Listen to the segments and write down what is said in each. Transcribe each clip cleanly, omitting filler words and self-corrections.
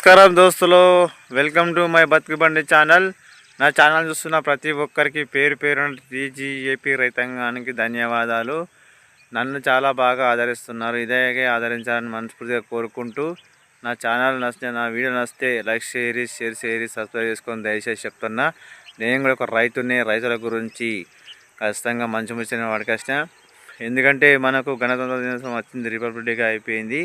నమస్కారం దోస్తులు, welcome to my బతుకు బండి ఛానల్. నా ఛానల్ చూస్తున్న ప్రతి ఒక్కరికి పేరు పేరు టీజీఏపీ రైతాంగానికి ధన్యవాదాలు. నన్ను చాలా బాగా ఆదరిస్తున్నారు. ఇదే ఆదరించాలని మనస్ఫూర్తిగా కోరుకుంటూ, నా ఛానల్ నచ్చితే, నా వీడియో నచ్చితే లైక్ షేర్ సబ్స్క్రైబ్ చేసుకొని దయచేసి చెప్తున్నా. నేను కూడా ఒక రైతుని, రైతుల గురించి ఖచ్చితంగా మంచి ముచ్చిన వాడికొచ్చిన. ఎందుకంటే మనకు గణతంత్ర దినోత్సవం వచ్చింది, రిపబ్లిక్ డేగా అయిపోయింది.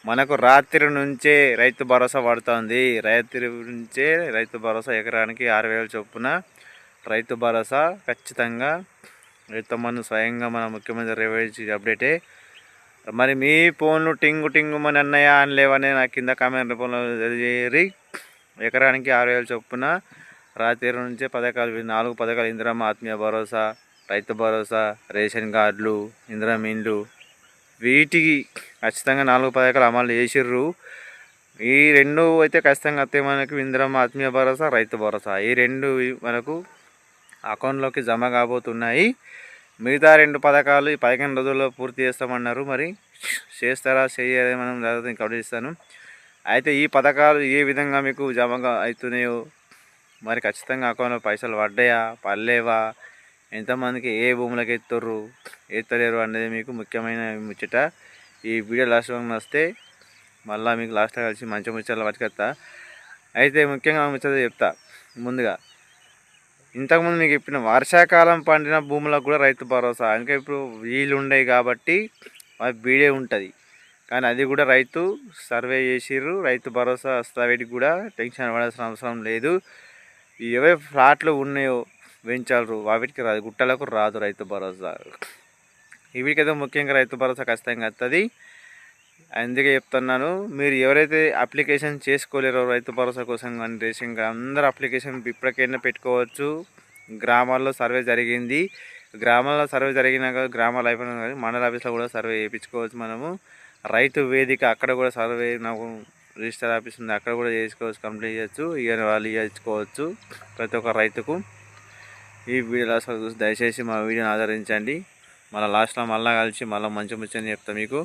మనకు రాత్రి నుంచే రైతు భరోసా పడుతుంది. రాత్రి నుంచే రైతు భరోసా ఎకరానికి 6,000 చొప్పున రైతు భరోసా ఖచ్చితంగా రైతమ్మను స్వయంగా మన ముఖ్యమంత్రి రేవంత్ అప్డేటే. మరి మీ ఫోన్లు టింగు మన అన్నయ్య అని లేవనే నా కింద కామెంట్ రూపంలో తెలియజేరి. ఎకరానికి 6,000 చొప్పున రాత్రి నుంచే పథకాలు, 4 పథకాలు: ఇందిరమ్మ ఆత్మీయ భరోసా, రైతు భరోసా, రేషన్ కార్డులు, ఇందిరమ్మ ఇండ్లు, వీటికి ఖచ్చితంగా 4 పథకాలు అమలు చేసిర్రు. ఈ 2 అయితే ఖచ్చితంగా వస్తే మనకు ఇందిరమ్మ ఆత్మీయ భరోసా, రైతు భరోసా, ఈ 2 మనకు అకౌంట్లోకి జమ కాబోతున్నాయి. మిగతా 2 పథకాలు ఈ 15 రోజుల్లో పూర్తి చేస్తామన్నారు. మరి చేస్తారా చేయలేదా మనం జాగ్రత్తగా గమనిస్తాను. అయితే ఈ పథకాలు ఏ విధంగా మీకు జమ అవుతున్నాయో, మరి ఖచ్చితంగా అకౌంట్లో పైసలు పడ్డాయా పడలేవా, ఎంతమందికి ఏ భూములకు ఎత్తుర్రు ఎత్తలేరు అనేది మీకు ముఖ్యమైన ముచ్చట. ఈ వీడియో లాస్ట్ వరకు వస్తే మళ్ళీ మీకు లాస్ట్లో కలిసి మంచి ముచ్చట్లు పట్టుకొస్తా. అయితే ముఖ్యంగా ముచ్చట చెప్తా. ముందుగా ఇంతకుముందు మీకు చెప్పిన వర్షాకాలం పండిన భూములకు కూడా రైతు భరోసా, ఇంకా ఇప్పుడు వీళ్ళు ఉండేవి కాబట్టి అది వీడే ఉంటుంది. కానీ అది కూడా రైతు సర్వే చేసిర్రు, రైతు భరోసా వస్తా. వీటికి కూడా టెన్షన్ పడాల్సిన అవసరం లేదు. ఏవే ఫ్లాట్లు ఉన్నాయో వెంచారు వాటికి రాదు, గుట్టలకు రాదు రైతు భరోసా. వీటికైతే ముఖ్యంగా రైతు భరోసా ఖచ్చితంగా వస్తుంది. అందుకే చెప్తున్నాను, మీరు ఎవరైతే అప్లికేషన్ చేసుకోలేరో రైతు భరోసా కోసం కానీ రేషన్ అందరూ అప్లికేషన్ ఇప్పటికైనా పెట్టుకోవచ్చు. గ్రామాల్లో సర్వే జరిగింది, గ్రామాల్లో సర్వే జరిగినాక గ్రామాలు అయిపోయినా కానీ మండల ఆఫీస్లో కూడా సర్వే చేయించుకోవచ్చు. మనము రైతు వేదిక అక్కడ కూడా సర్వే, నాకు రిజిస్టర్ ఆఫీస్ ఉంది, అక్కడ కూడా చేసుకోవచ్చు, కంప్లీట్ చేయొచ్చు. ఇక వాళ్ళు ఇచ్చుకోవచ్చు ప్రతి ఒక్క రైతుకు. ఈ వీడియో లాస్ట్ చూసి దయచేసి మా వీడియోని ఆదరించండి. మళ్ళీ లాస్ట్లో మళ్ళీ కలిసి మళ్ళీ మంచి ముచ్చని చెప్తాను మీకు.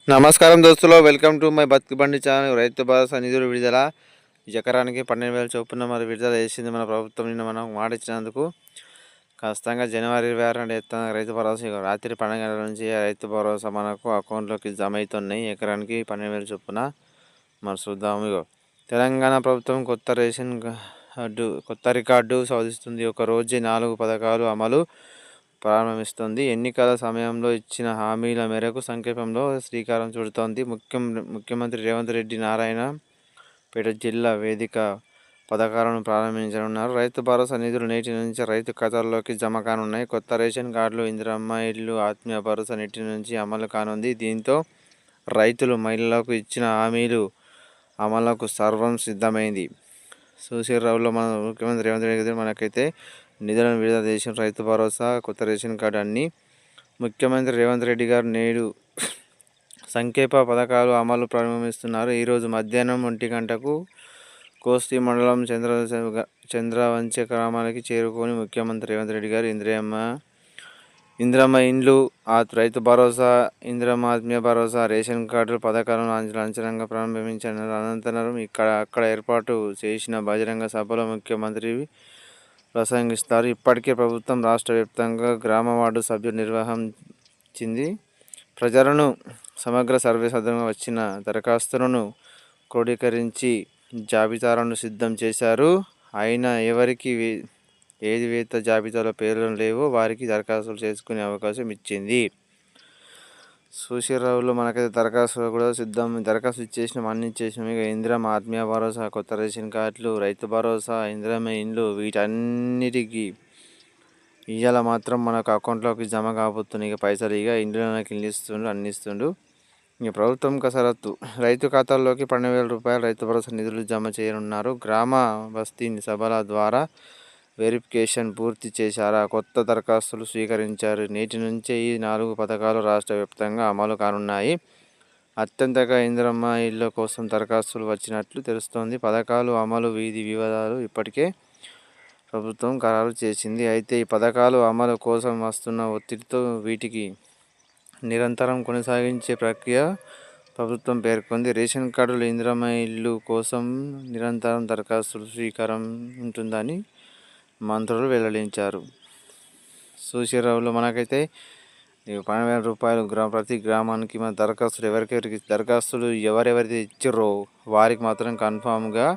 నమస్కారం దోస్తులు, వెల్కమ్ టు మై బతుకు బండి ఛానల్. రైతు భరోసా నిధులు విడుదల ఎకరానికి 12,000 చొప్పున మరి విడుదల చేసింది మన ప్రభుత్వం. నిన్న మనం మాట ఇచ్చినందుకు ఖచ్చితంగా జనవరి 26 ఎత్తున రైతు భరోసా రాత్రి 12 గంటల నుంచి రైతు భరోసా మనకు అకౌంట్లోకి జమ అవుతున్నాయి. ఎకరానికి 12,000 చొప్పున మరి చూద్దాము. ఇగో తెలంగాణ ప్రభుత్వం కొత్త రికార్డు సాధిస్తుంది. ఒక రోజే 4 పథకాలు అమలు ప్రారంభిస్తుంది. ఎన్నికల సమయంలో ఇచ్చిన హామీల మేరకు సంక్షేమంలో శ్రీకారం చుడుతోంది. ముఖ్యమంత్రి రేవంత్ రెడ్డి నారాయణపేట జిల్లా వేదిక పథకాలను ప్రారంభించనున్నారు. రైతు భరోసా నిధులు నేటి నుంచి రైతు ఖాతాల్లోకి జమ కానున్నాయి. కొత్త రేషన్ కార్డులు, ఇందిరమ్మ ఇల్లు, ఆత్మీయ భరోసా నేటి నుంచి అమలు కానుంది. దీంతో రైతులు, మహిళలకు ఇచ్చిన హామీలు అమలుకు సర్వం సిద్ధమైంది. సూసీరావులో మన ముఖ్యమంత్రి రేవంత్ రెడ్డి మనకైతే నిధులను విడుదల చేసిన రైతు భరోసా, కొత్త రేషన్ కార్డు అన్నీ ముఖ్యమంత్రి రేవంత్ రెడ్డి గారు నేడు సంక్షేమ పథకాలు అమలు ప్రారంభిస్తున్నారు. ఈరోజు మధ్యాహ్నం 1 గంటకు కోస్తి మండలం చంద్రవంచె గ్రామానికి చేరుకొని ముఖ్యమంత్రి రేవంత్ రెడ్డి గారు ఇందిరమ్మ ఇండ్లు, రైతు భరోసా, ఇందిరమ్మ ఆత్మీయ భరోసా, రేషన్ కార్డుల పథకాలను లాంఛనంగా ప్రారంభించారు. అనంతరం అక్కడ ఏర్పాటు చేసిన బహిరంగ సభలో ముఖ్యమంత్రి ప్రసంగిస్తారు. ఇప్పటికే ప్రభుత్వం రాష్ట్ర వ్యాప్తంగా గ్రామ వార్డు సభ్యులు నిర్వహించింది. ప్రజలను సమగ్ర సర్వే సందర్భంగా వచ్చిన దరఖాస్తులను క్రోడీకరించి జాబితాలను సిద్ధం చేశారు. అయినా ఎవరికి ఏది వేత జాబితాలో పేర్లు లేవో వారికి దరఖాస్తులు చేసుకునే అవకాశం ఇచ్చింది. సూసీరావులో మనకైతే దరఖాస్తులు కూడా దరఖాస్తు ఇచ్చేసినాం, అన్ని ఇచ్చేసినాం. ఇక ఇందిరమ్మ ఆత్మీయ భరోసా, కొత్త రేషన్ కార్డులు, రైతు భరోసా, ఇందిరమ్మ ఇండ్లు, వీటన్నిటికీ ఇవాళ మాత్రం మనకు అకౌంట్లోకి జమ కాబోతున్నాయి. ఇక పైసలు ఇక ఇండ్లకి ఇల్లు ఇస్తుండు, అన్ని ఇస్తుండు. ఇక ప్రభుత్వం కసరత్తు, రైతు ఖాతాల్లోకి 12,000 రూపాయల రైతు భరోసా నిధులు జమ చేయనున్నారు. గ్రామ బస్తీ సభల ద్వారా వెరిఫికేషన్ పూర్తి చేశారా, కొత్త దరఖాస్తులు స్వీకరించారు. నేటి నుంచే ఈ 4 పథకాలు రాష్ట్ర వ్యాప్తంగా అమలు కానున్నాయి. అత్యంతగా ఇందిరమ్మ ఇళ్ల కోసం దరఖాస్తులు వచ్చినట్లు తెలుస్తోంది. పథకాలు అమలు వీధి వివాదాలు ఇప్పటికే ప్రభుత్వం ఖరారు చేసింది. అయితే ఈ పథకాలు అమలు కోసం వస్తున్న ఒత్తిడితో వీటికి నిరంతరం కొనసాగించే ప్రక్రియ ప్రభుత్వం పేర్కొంది. రేషన్ కార్డులు, ఇందిరమ్మ ఇల్లు కోసం నిరంతరం దరఖాస్తుల స్వీకారం ఉంటుందని మంత్రులు వెల్లడించారు. సూచీరావులో మనకైతే 12,000 రూపాయలు ప్రతి గ్రామానికి మన దరఖాస్తులు ఎవరెవరైతే ఇచ్చారో వారికి మాత్రం కన్ఫామ్గా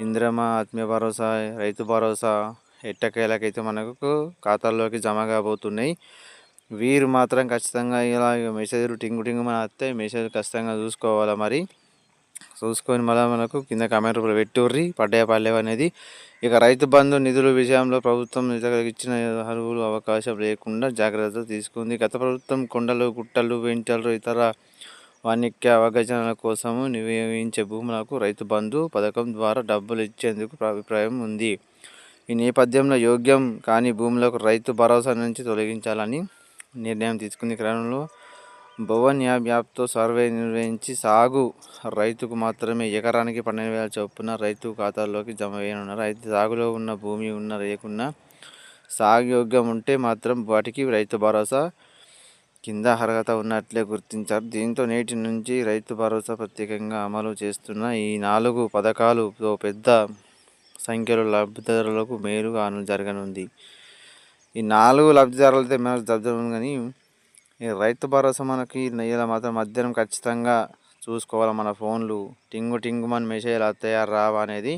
ఇందిరమ్మ, ఆత్మీయ భరోసా, రైతు భరోసా ఎట్టకేలకైతే మనకు ఖాతాల్లోకి జమ కాబోతున్నాయి. వీరు మాత్రం ఖచ్చితంగా ఇలా మెసేజ్లు టింగు మన వస్తే మెసేజ్ ఖచ్చితంగా చూసుకోవాలా. మరి చూసుకొని మళ్ళీ మనకు కింద కామెంట్ రూపంలో పెట్టుర్రి పడ్డాయా అనేది. ఇక రైతు బంధు నిధుల విషయంలో ప్రభుత్వం ఇచ్చిన అర్హులు అవకాశం లేకుండా జాగ్రత్తలు తీసుకుంది. గత ప్రభుత్వం కొండలు, గుట్టలు, వెంటలు, ఇతర వాణిజ్య అవగాహన కోసము నివేదించే భూములకు రైతు బంధు పథకం ద్వారా డబ్బులు ఇచ్చేందుకు అభిప్రాయం ఉంది. ఈ నేపథ్యంలో యోగ్యం కాని భూములకు రైతు భరోసా నుంచి తొలగించాలని నిర్ణయం తీసుకుంది. క్రమంలో భవన్ యాప్తో సర్వే నిర్వహించి సాగు రైతుకు మాత్రమే ఎకరానికి 12,000 చొప్పున రైతు ఖాతాల్లోకి జమ చేయనున్నారు. అయితే సాగులో ఉన్న భూమి లేకున్నా సాగు యోగ్యం ఉంటే మాత్రం వాటికి రైతు భరోసా కింద అర్హత ఉన్నట్లే గుర్తించారు. దీంతో నేటి నుంచి రైతు భరోసా ప్రత్యేకంగా అమలు చేస్తున్న ఈ 4 పథకాలతో పెద్ద సంఖ్యలో లబ్ధిదారులకు మేలుగా జరగనుంది. ఈ 4 లబ్ధిదారులతో జరగను కానీ ఈ రైతు భరోసా మనకి ఇలా మాత్రం మధ్యాహ్నం ఖచ్చితంగా చూసుకోవాలి. మన ఫోన్లు టింగు మన మెసేజ్లు వస్తాయా రావా అనేది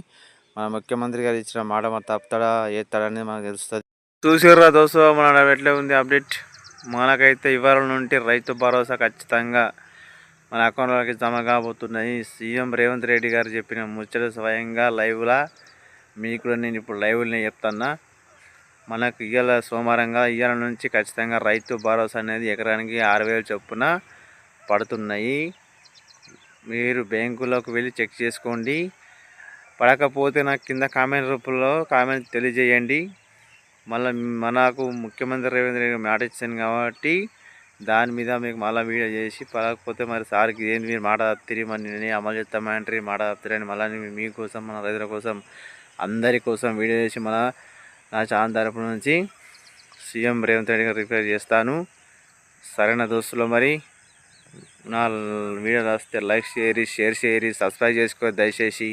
మన ముఖ్యమంత్రి గారు ఇచ్చిన మాట మన తప్పుతాడా ఏస్తాడనేది మనకు తెలుస్తుంది. చూసిర్రా దోస్తు మన ఎట్లా ఉంది అప్డేట్. మనకైతే ఇవాళ నుండి రైతు భరోసా ఖచ్చితంగా మన అకౌంట్లోకి జమ కాబోతున్నాయి. సీఎం రేవంత్ రెడ్డి గారు చెప్పిన ముచ్చట స్వయంగా లైవ్లా మీకు నేను ఇప్పుడు లైవ్లో చెప్తున్నా. మనకు ఇవాళ నుంచి ఖచ్చితంగా రైతు భరోసా అనేది ఎకరానికి 6,000 చొప్పున పడుతున్నాయి. మీరు బ్యాంకులోకి వెళ్ళి చెక్ చేసుకోండి. పడకపోతే నాకు కింద కామెంట్ రూపంలో కామెంట్ తెలియజేయండి. మళ్ళీ మనకు ముఖ్యమంత్రి రేవంత్ రెడ్డి మాట ఇచ్చాను కాబట్టి దాని మీద మీకు మళ్ళీ వీడియో చేసి పడకపోతే మరి సార్కి ఏంటి మీరు మాట తప్పిరి మరి నేనే అమలు చేస్తామంటారు మాట తప్పిరని మళ్ళీ మీకోసం మన రైతుల కోసం అందరి కోసం వీడియో చేసి మన నా ఛానల్ తరపు నుంచి సీఎం రేవంత్ రెడ్డి గారు రిక్వెస్ట్ చేస్తాను. సరైన దోస్తులు మరి నా వీడియో రాస్తే లైక్ షేర్ సబ్స్క్రైబ్ చేసుకో దయచేసి.